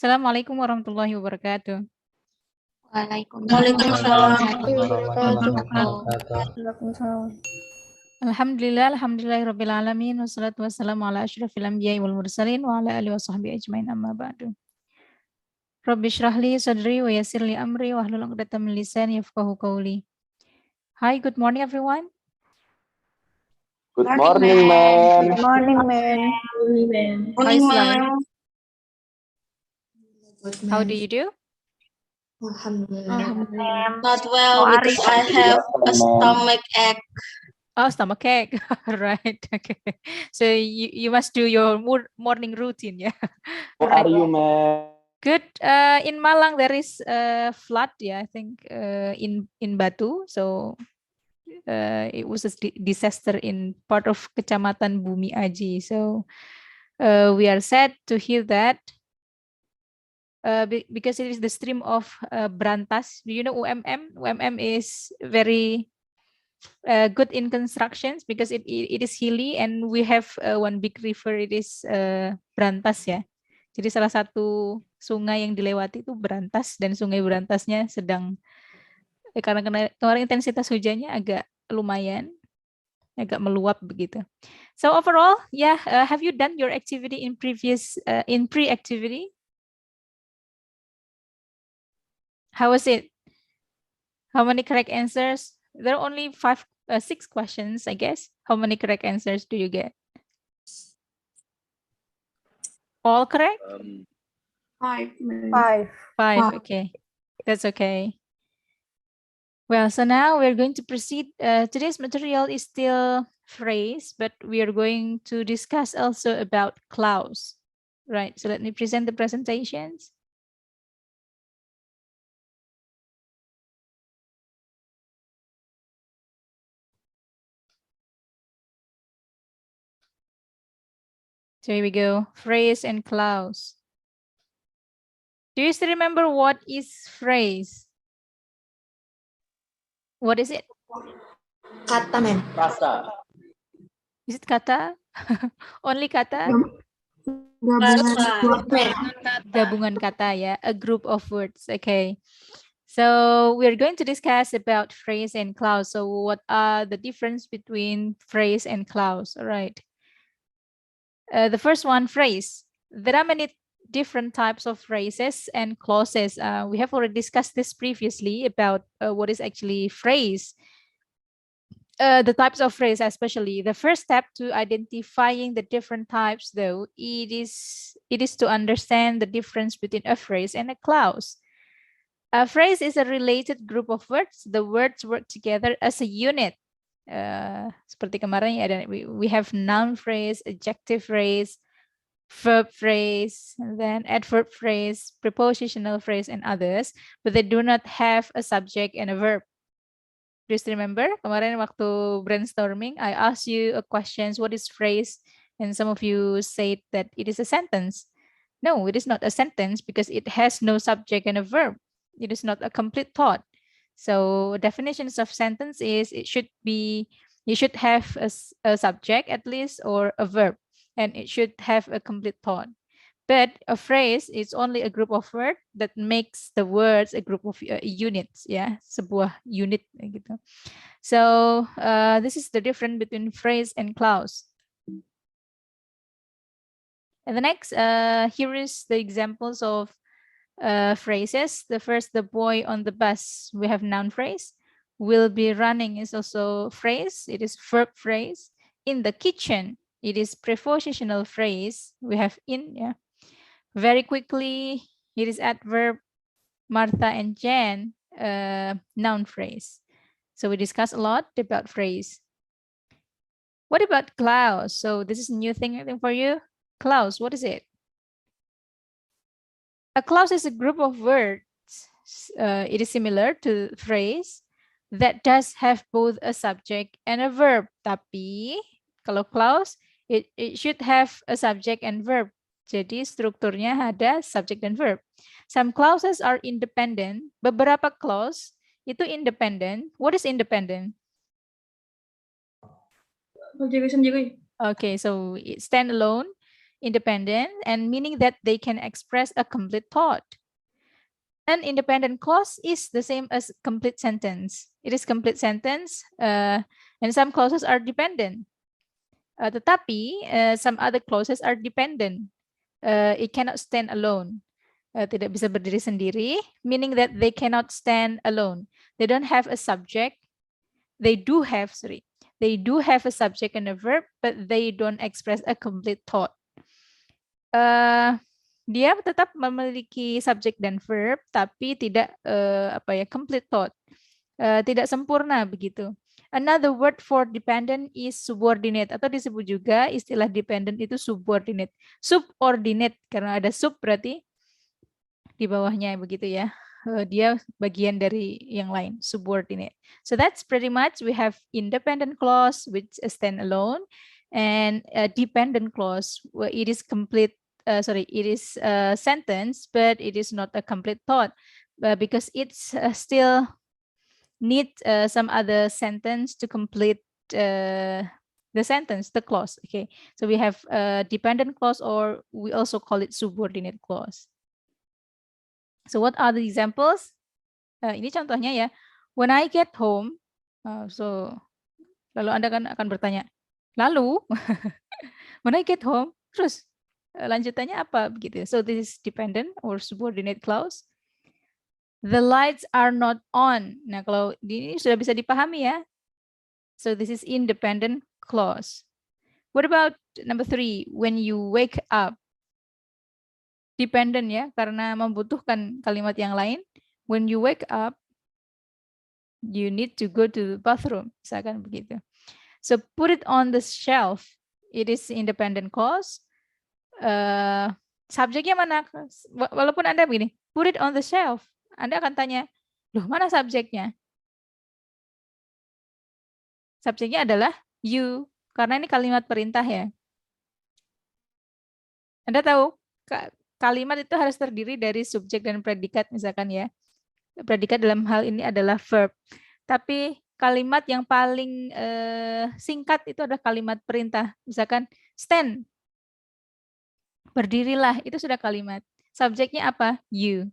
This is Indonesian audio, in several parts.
Assalamualaikum warahmatullahi wabarakatuh. Waalaikumsalam. Alhamdulillahirabbil alamin wassalatu wassalamu ala asyrafil anbiya'i wal mursalin wa ala alihi washabbihi ajmain amma ba'du. Rabbi shrah li sadri wa yassir li amri wa hlul 'uqdatam min lisani yafqahu qawli. Hi, good morning everyone. Good morning, ma'am. Good morning, ma'am. How is life? How do you do? Alhamdulillah. Not well because I have a stomach ache. Oh, stomach ache. Right. Okay. So you must do your morning routine, yeah. How are you, ma'am? Good. In Malang there is a flood, yeah, I think in Batu. So it was a disaster in part of Kecamatan Bumi Aji. So we are sad to hear that because it is the stream of Brantas. Do you know UMM? UMM is very good in constructions because it is hilly and we have one big river, it is Brantas ya. Jadi salah satu sungai yang dilewati itu Brantas dan sungai Brantasnya sedang karena kemarin intensitas hujannya agak lumayan, agak meluap begitu. So overall, yeah, have you done your activity in pre-activity? How was it? How many correct answers? There are only 6 questions, I guess. How many correct answers do you get? All correct? 5. 5, okay. That's okay. Well, so now we're going to proceed. Today's material is still phrase, but we are going to discuss also about clause. Right, so let me present the presentations. So here we go, phrase and clause. Do you still remember what is phrase? What is it? Kata, ma'am. Kata. Is it kata? Only kata? Gabungan kata, yeah, a group of words. Okay. So we're going to discuss about phrase and clause. So what are the difference between phrase and clause? All right. The first one, phrase. There are many different types of phrases and clauses. We have already discussed this previously about what is actually phrase. The types of phrase, especially the first step to identifying the different types, though, it is to understand the difference between a phrase and a clause. A phrase is a related group of words. The words work together as a unit. Seperti kemarin ada we have noun phrase, adjective phrase, verb phrase, and then adverb phrase, prepositional phrase, and others, but they do not have a subject and a verb. Just remember, kemarin waktu brainstorming, I asked you a question, what is phrase? And some of you said that it is a sentence. No, it is not a sentence because it has no subject and a verb. It is not a complete thought. So definitions of sentence is you should have a subject at least or a verb, and it should have a complete thought. But a phrase is only a group of words that makes the words a group of units, yeah, sebuah unit gitu. So this is the difference between phrase and clause. And the next, here is the examples of phrases. The first, the boy on the bus, we have noun phrase. Will be running is also phrase. It is verb phrase. In the kitchen, it is prepositional phrase. We have in, yeah. Very quickly, it is adverb. Martha and Jan, noun phrase. So we discussed a lot about phrase. What about clause? So this is a new thing I think for you. Clause, what is it? A clause is a group of words. It is similar to phrase that does have both a subject and a verb. Tapi kalau clause, it should have a subject and verb. Jadi strukturnya ada subject dan verb. Some clauses are independent. Beberapa clause itu independent. What is independent? Okay, so it stand alone. independent, and meaning that they can express a complete thought. An independent clause is the same as complete sentence. It is complete sentence, and some clauses are dependent. Tetapi some other clauses are dependent. It cannot stand alone. Tidak bisa berdiri sendiri, meaning that they cannot stand alone. They don't have a subject. They do have a subject and a verb, but they don't express a complete thought. Dia tetap memiliki subjek dan verb, tapi tidak complete thought, tidak sempurna begitu. Another word for dependent is subordinate, atau disebut juga istilah dependent itu subordinate. Subordinate karena ada sub berarti di bawahnya begitu ya. Dia bagian dari yang lain, subordinate. So that's pretty much. We have independent clause which stand alone, and a dependent clause where it is complete. It is a sentence, but it is not a complete thought, because it's still need some other sentence to complete the sentence, the clause. Okay, so we have a dependent clause, or we also call it subordinate clause. So what are the examples? Ini contohnya ya. When I get home, lalu Anda akan bertanya, lalu when I get home, terus lanjutannya apa begitu. So this is dependent or subordinate clause. The lights are not on. Nah, kalau ini sudah bisa dipahami ya. So this is independent clause. What about number 3? When you wake up. Dependent ya, karena membutuhkan kalimat yang lain. When you wake up, you need to go to the bathroom. Misalkan begitu. So put it on the shelf. It is independent clause. Subjeknya mana? Walaupun Anda begini, put it on the shelf. Anda akan tanya, loh mana subjeknya? Subjeknya adalah you, karena ini kalimat perintah ya. Anda tahu, kalimat itu harus terdiri dari subjek dan predikat misalkan ya. Predikat dalam hal ini adalah verb. Tapi kalimat yang paling singkat itu adalah kalimat perintah. Misalkan stand. Berdirilah, itu sudah kalimat. Subjeknya apa? You.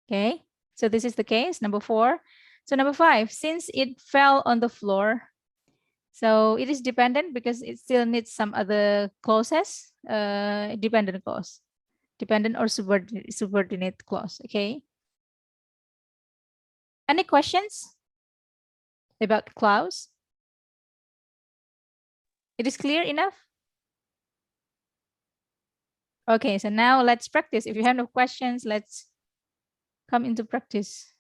Okay, so this is the case, number 4. So number 5, since it fell on the floor, so it is dependent because it still needs some other clauses, dependent clause. Dependent or subordinate clause, okay? Any questions about clause? It is clear enough? Okay, so now let's practice. If you have no questions, let's come into practice.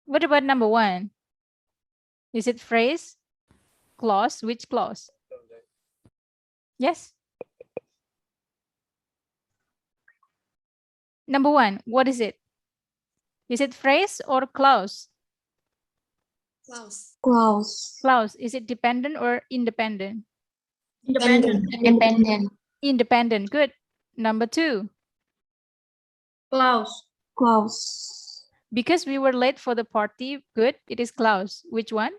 What about number 1? Is it phrase, clause? Which clause? Yes. Number 1, what is it? Is it phrase or clause? Clause. Clause. Clause. Is it dependent or independent? Independent. Independent. Independent. Good. Number 2. Clause. Clause. Because we were late for the party. Good. It is clause. Which one?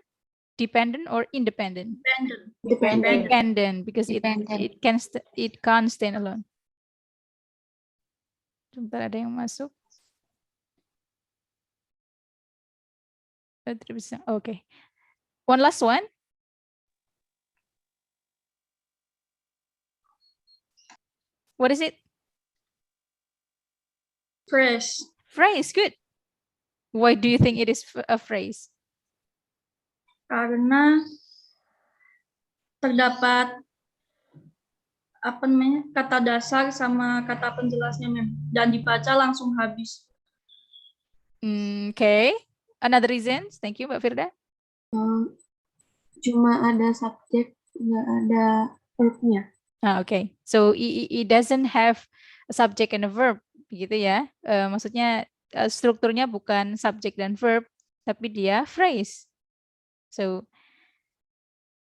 Dependent or independent? Dependent. Dependent. Because Dependent. it can't stand alone. Sebentar, ada yang masuk. Okay. One last one. What is it? Phrase. Phrase. Good. Why do you think it is a phrase? Karena terdapat kata dasar sama kata penjelasnya, Mem, dan dibaca langsung habis. Okay. Another reason? Thank you, Mbak Firda. Cuma ada subjek, nggak ada verbnya. Okay. So it doesn't have a subject and a verb, begitu ya? Maksudnya strukturnya bukan subjek dan verb, tapi dia phrase. So,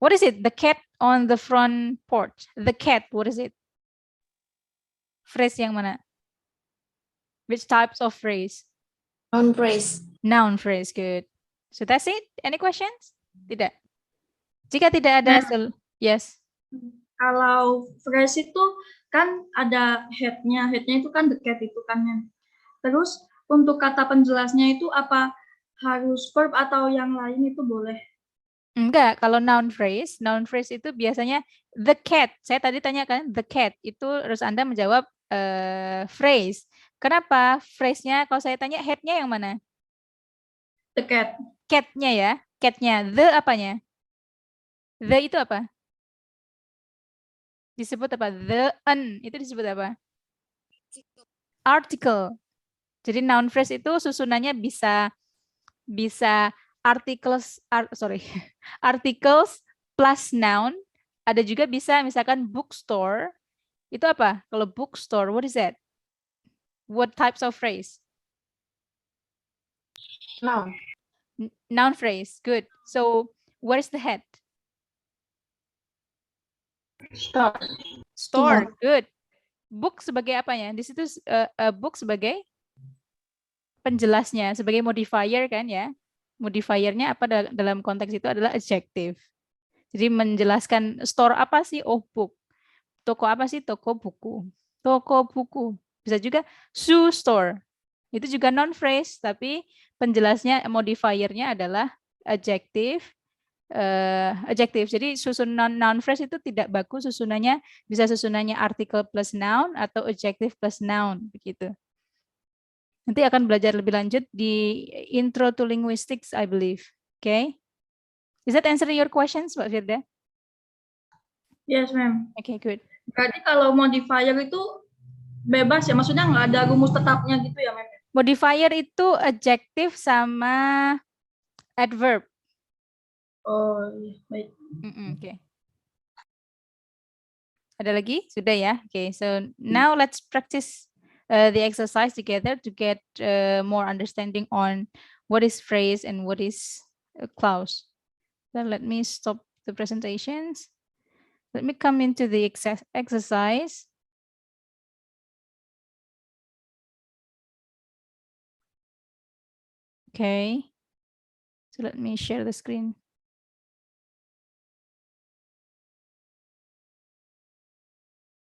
what is it? The cat on the front porch. The cat, what is it? Phrase yang mana? Which types of phrase? Noun phrase. Noun phrase, good. So that's it. Any questions? Tidak. Jika tidak ada Nah. yes. Kalau phrase itu kan ada head-nya itu kan the cat itu kan, Mem. Terus untuk kata penjelasnya itu apa harus verb atau yang lain itu boleh? Enggak, kalau noun phrase itu biasanya the cat. Saya tadi tanya kan the cat, itu harus Anda menjawab phrase. Kenapa? Phrase-nya kalau saya tanya head-nya yang mana? The cat. Cat-nya ya, cat-nya. The apanya? The itu apa? Disebut apa? The itu disebut apa? Article. Jadi noun phrase itu susunannya bisa articles articles plus noun. Ada juga bisa misalkan bookstore. Itu apa? Kalau bookstore, what is that? What types of phrase? Noun. Noun phrase. Good. So, what is the head? Store. Store. Good. Book sebagai apanya? Di situ book sebagai penjelasnya, sebagai modifier kan ya. Modifiernya apa dalam konteks itu adalah adjective. Jadi menjelaskan store apa sih? Oh, book. Toko apa sih? Toko buku. Toko buku. Bisa juga shoe store. Itu juga non phrase tapi penjelasnya modifiernya adalah adjective. Adjective. Jadi susun noun phrase itu tidak baku susunannya, bisa susunannya article plus noun atau adjective plus noun begitu. Nanti akan belajar lebih lanjut di Intro to Linguistics, I believe. Okay? Is that answering your questions, Mbak Firda? Yes, ma'am. Okay, good. Berarti kalau modifier itu bebas ya, maksudnya nggak ada rumus tetapnya gitu ya, ma'am? Modifier itu adjective sama adverb. Oh, baik. Okay. Ada lagi? Sudah ya? Okay, so now let's practice the exercise together to get more understanding on what is phrase and what is clause. So let me stop the presentations. Let me come into the exercise. Okay. So let me share the screen.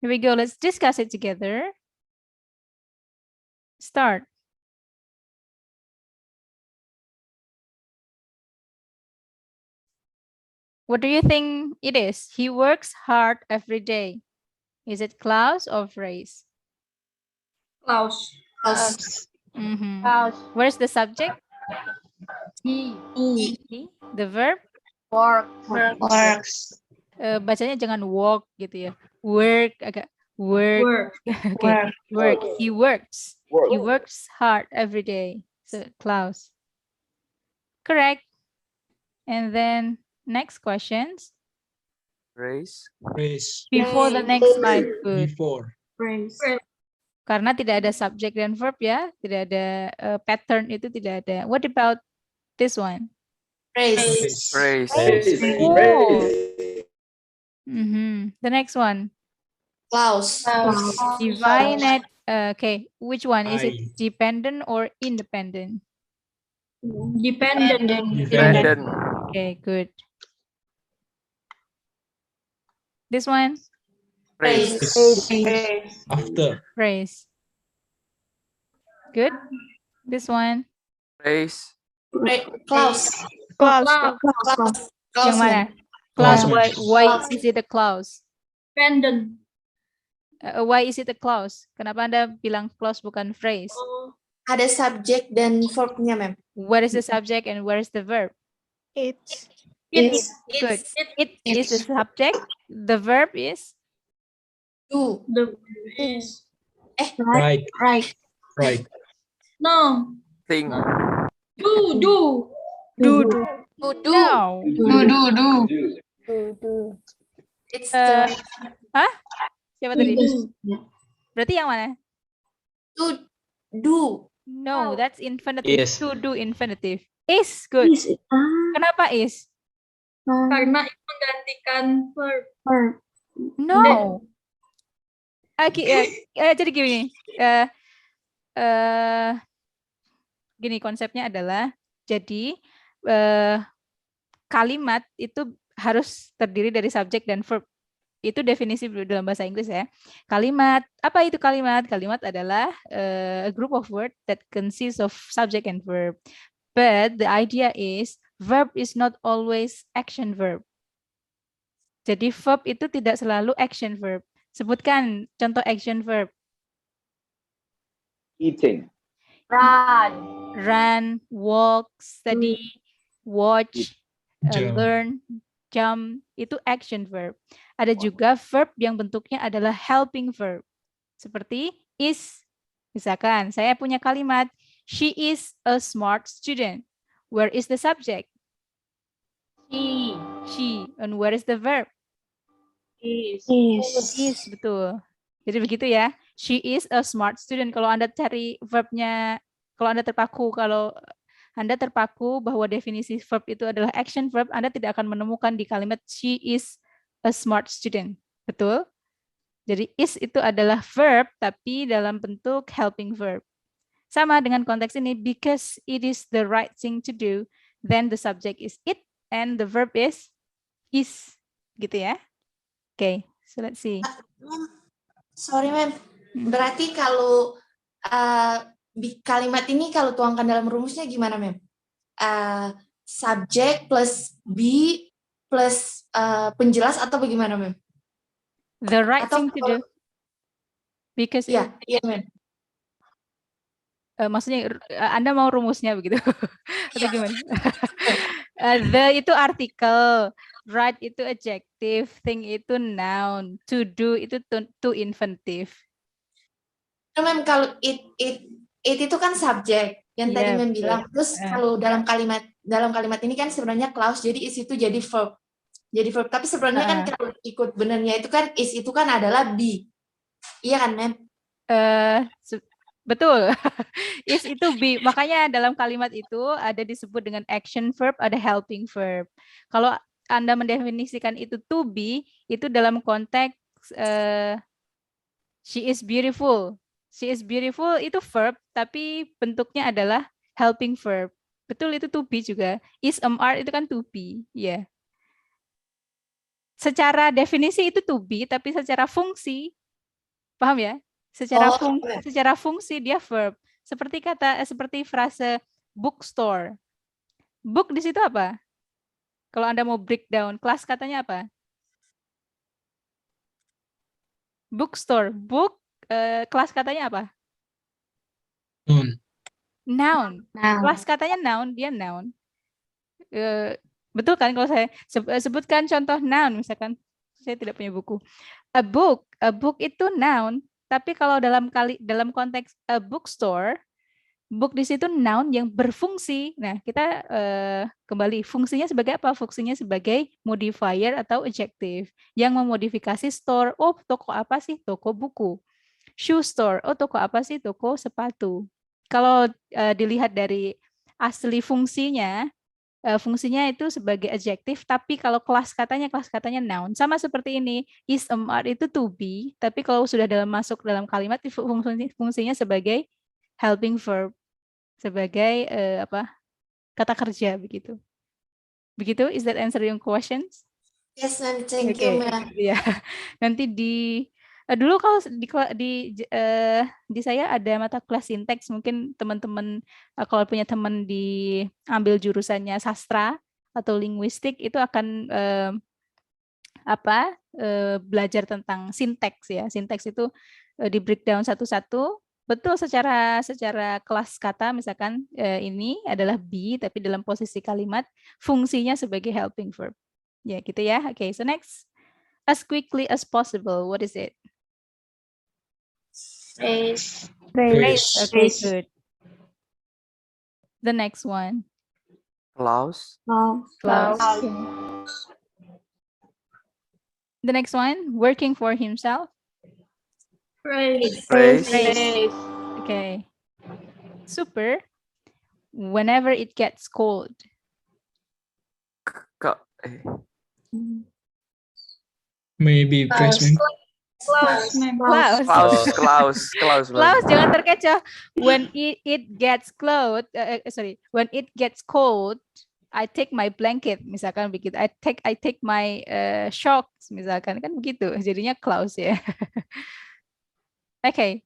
Here we go. Let's discuss it together. Start. What do you think it is? He works hard every day. Is it clause or phrase? Clause. Where's the subject? He. The verb? Works. Bacanya jangan walk gitu ya. Work agak work. Okay. Work. He works. He works hard every day. So clause. Correct. And then next questions. Phrase. Before the next slide. Good. Phrase. Karena tidak ada subject dan verb ya, tidak ada pattern itu tidak ada. What about this one? Phrase. Oh. The next one. Clause. Divided. Okay, which one is it? Dependent or independent? Dependent. Okay, good. This one? Phrase. After. Phrase. Good. This one? Phrase. Clause. Yang mana? Clause. Why is it a clause? Dependent. Why is it a clause? Kenapa Anda bilang clause bukan phrase? Ada subjek dan verbnya, ma'am. Where is the subject and where is the verb? It's Good. It is the subject. The verb is? Do. The is. Right. No. Thing. Do. No. It's Hah? Siapa tadi? Berarti yang mana? do. No, that's infinitive. Is. To do infinitive. Is good. Kenapa is? Karena itu menggantikan verb. No. Jadi gini. Gini konsepnya adalah jadi kalimat itu harus terdiri dari subjek dan verb. Itu definisi dalam bahasa Inggris ya. Kalimat, apa itu kalimat? Kalimat adalah a group of words that consists of subject and verb. But the idea is verb is not always action verb. Jadi verb itu tidak selalu action verb. Sebutkan contoh action verb. Eating. Run, walk, study, watch, Jump. learn, jump, itu action verb. Ada juga verb yang bentuknya adalah helping verb. Seperti is. Misalkan saya punya kalimat, she is a smart student. Where is the subject? She. And where is the verb? Is, betul. Jadi begitu ya. She is a smart student. Kalau Anda cari verbnya, kalau Anda terpaku bahwa definisi verb itu adalah action verb, Anda tidak akan menemukan di kalimat she is a smart student. Betul? Jadi is itu adalah verb, tapi dalam bentuk helping verb. Sama dengan konteks ini, because it is the right thing to do, then the subject is it, and the verb is. Gitu ya. Oke, so let's see. Sorry, Mem. Berarti kalau kalimat ini kalau tuangkan dalam rumusnya gimana, Mem? Subject plus be plus penjelas atau bagaimana, Mem? The right Atau thing to do. Because iya, Mem. maksudnya Anda mau rumusnya begitu? Atau gimana? The itu artikel, right itu adjective, thing itu noun, to do itu to infinitive. Mem, kalau it itu kan subjek yang tadi Mem bilang. Terus kalau dalam kalimat ini kan sebenarnya clause, jadi is itu jadi verb. Jadi verb, tapi sebenarnya kan kalau ikut benernya itu kan is itu kan adalah be. Iya kan, Mem? Betul. Is itu be. Makanya dalam kalimat itu ada disebut dengan action verb, ada helping verb. Kalau Anda mendefinisikan itu to be, itu dalam konteks she is beautiful. She is beautiful itu verb, tapi bentuknya adalah helping verb. Betul, itu to be juga. Is itu kan to be, ya. Yeah. Secara definisi itu to be, tapi secara fungsi, paham ya? Secara fungsi dia verb. Seperti frase bookstore. Book di situ apa? Kalau Anda mau breakdown, kelas katanya apa? Bookstore. Book, kelas katanya apa? Noun. Kelas katanya noun, dia noun. Betul kan kalau saya sebutkan contoh noun, misalkan saya tidak punya buku. A book itu noun, tapi kalau dalam konteks a bookstore, book di situ noun yang berfungsi. Nah, kita kembali fungsinya sebagai apa? Fungsinya sebagai modifier atau adjective yang memodifikasi store. Oh, toko apa sih? Toko buku. Shoe store. Oh, toko apa sih? Toko sepatu. Kalau dilihat dari asli fungsinya itu sebagai adjective, tapi kalau kelas katanya noun. Sama seperti ini, is itu to be, tapi kalau sudah masuk dalam kalimat fungsinya sebagai helping verb, sebagai kata kerja begitu. Begitu, is that answer your questions? Yes, ma'am. Thank you, ma'am. Ya. Nanti dulu kalau di saya ada mata kelas sinteks, mungkin teman-teman kalau punya teman ambil jurusannya sastra atau linguistik itu akan belajar tentang sinteks ya. Sinteks itu di breakdown satu-satu. Betul, secara kelas kata misalkan ini adalah be, tapi dalam posisi kalimat fungsinya sebagai helping verb. Ya gitu ya. Okay, so next, as quickly as possible. What is it? Phrase. Okay, good. The next one. Clause. The next one, working for himself. Phrase. Okay. Super. Whenever it gets cold. Maybe freshman. Clause. Clause, jangan terkecoh. When it gets cold, when it gets cold, I take my blanket, misalkan begitu. I take my shocks, misalkan kan begitu. Jadinya clause ya. Okay.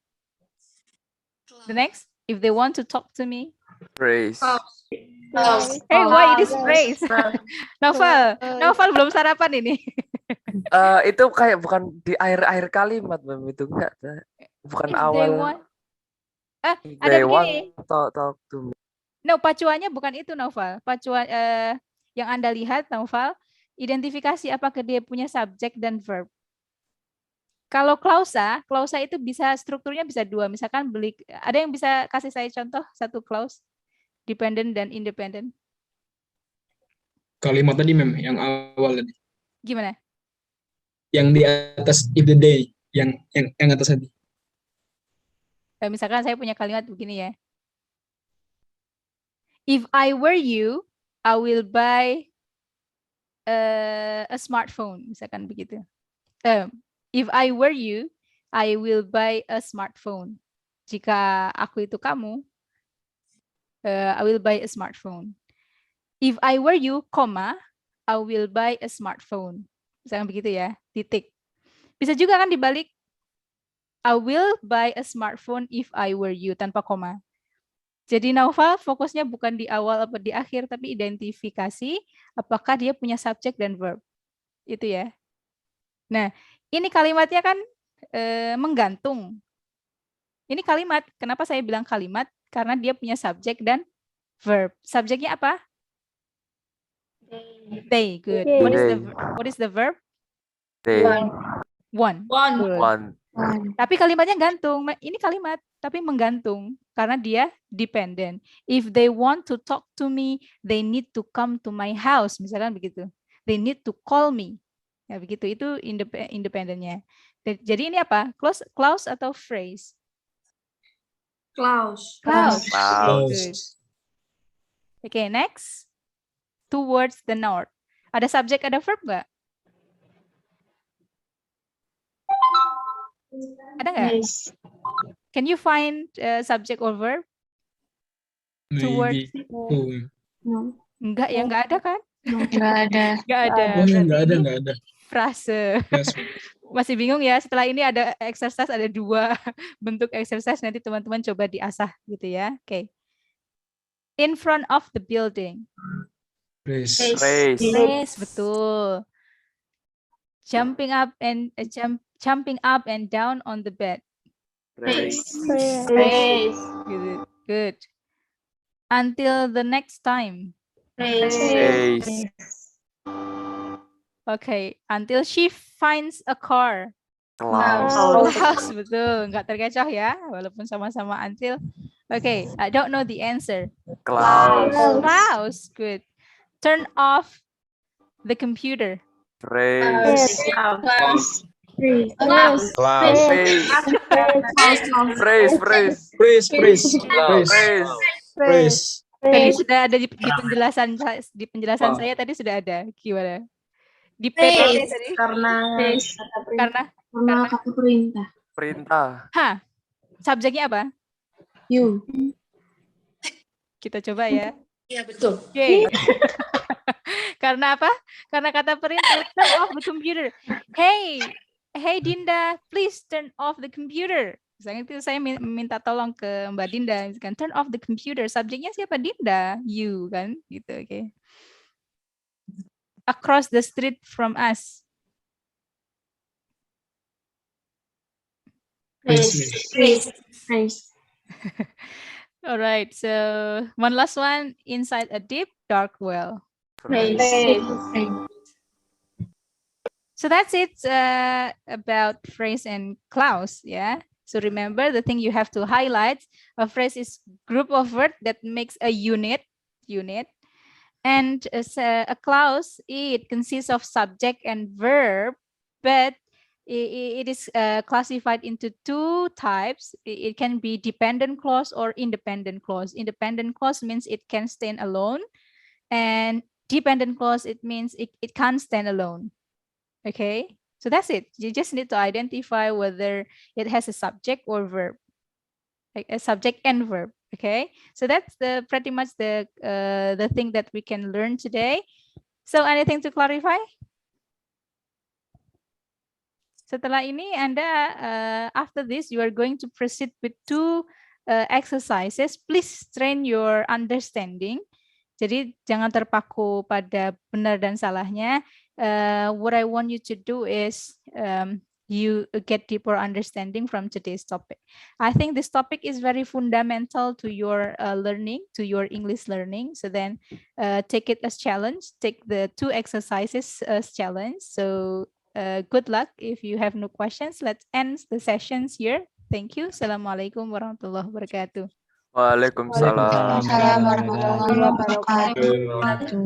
The next, if they want to talk to me. Phrase. Clause. Hey, why it is phrase? Novel belum sarapan ini. Itu kayak bukan di akhir kalimat, Mem, itu enggak. Bukan If awal. they want. Ada They begini. want talk to me. No, pacuannya bukan itu, Novel. Pacuan yang Anda lihat, Novel, identifikasi apakah dia punya subjek dan verb. Kalau klausa itu bisa strukturnya bisa dua. Misalkan ada yang bisa kasih saya contoh satu clause, dependent dan independent. Kalimat tadi Mem, yang awal tadi. Gimana? Yang di atas if the day, yang atas tadi. Misalkan saya punya kalimat begini ya. If I were you, I will buy a smartphone, misalkan begitu. If I were you, I will buy a smartphone. Jika aku itu kamu, I will buy a smartphone. If I were you, I will buy a smartphone. Misalkan begitu ya, titik. Bisa juga kan dibalik, I will buy a smartphone if I were you, tanpa koma. Jadi Naufal fokusnya bukan di awal atau di akhir, tapi identifikasi apakah dia punya subjek dan verb. Itu ya. Nah, ini kalimatnya kan menggantung. Ini kalimat. Kenapa saya bilang kalimat? Karena dia punya subjek dan verb. Subjeknya apa? They. Good. They. What is the verb? They. One. Tapi kalimatnya gantung. Ini kalimat, tapi menggantung. Karena dia dependent. If they want to talk to me, they need to come to my house. Misalkan begitu. They need to call me. Ya begitu. Itu independennya. Jadi ini apa? Clause atau phrase? Clause. Good. Okay, next. Towards the north. Ada subjek, ada verb nggak? Ada nggak? Yes. Can you find subject or verb? Maybe. No. Enggak ya, enggak ada kan? Enggak ada. Enggak ada. Oh, Berarti ini enggak ada. frase. Yes. Masih bingung ya? Setelah ini ada exercise, ada 2 bentuk exercise. Nanti teman-teman coba diasah gitu ya. Oke. In front of the building. Phrase. Betul. Jumping up and down on the bed. Phrase. Good. Until the next time. Phrase. Okay. Until she finds a car. Clause. Betul. Nggak terkecoh ya, walaupun sama-sama until. Okay. I don't know the answer. Clause. Good. Turn off the computer. Phrase. Phrase. Tadi sudah ada di penjelasan saya tadi sudah ada. Gimana? Di PPT tadi. Karena kata perintah. Perintah. Subjeknya apa? You. Kita coba ya. Iya, betul. Oke. Karena apa? Karena kata perintah, turn off the computer. Hey Dinda, please turn off the computer. Misalnya itu saya minta tolong ke Mbak Dinda, misalkan turn off the computer. Subjeknya siapa? Dinda, you kan, gitu. Oke. Across the street from us. Phrase. Alright, so one last one, inside a deep dark well. So that's it about phrase and clause, yeah. So remember the thing you have to highlight. A phrase is group of words that makes a unit, and a clause, it consists of subject and verb, but it is classified into 2 types. It can be dependent clause or independent clause. Independent clause means it can stand alone, and dependent clause, it means it can't stand alone. Okay, so that's it. You just need to identify whether it has a subject or verb, like a subject and verb. Okay, so that's pretty much the thing that we can learn today. So anything to clarify? Setelah ini Anda after this you are going to proceed with 2 exercises. Please train your understanding. Jadi jangan terpaku pada benar dan salahnya. What I want you to do is you get deeper understanding from today's topic. I think this topic is very fundamental to your learning, to your English learning. So then take it as challenge. Take the 2 exercises as challenge. So good luck. If you have no questions, let's end the sessions here. Thank you. Assalamualaikum warahmatullahi wabarakatuh. Waalaikumsalam. Waalaikumsalam warahmatullahi wabarakatuh.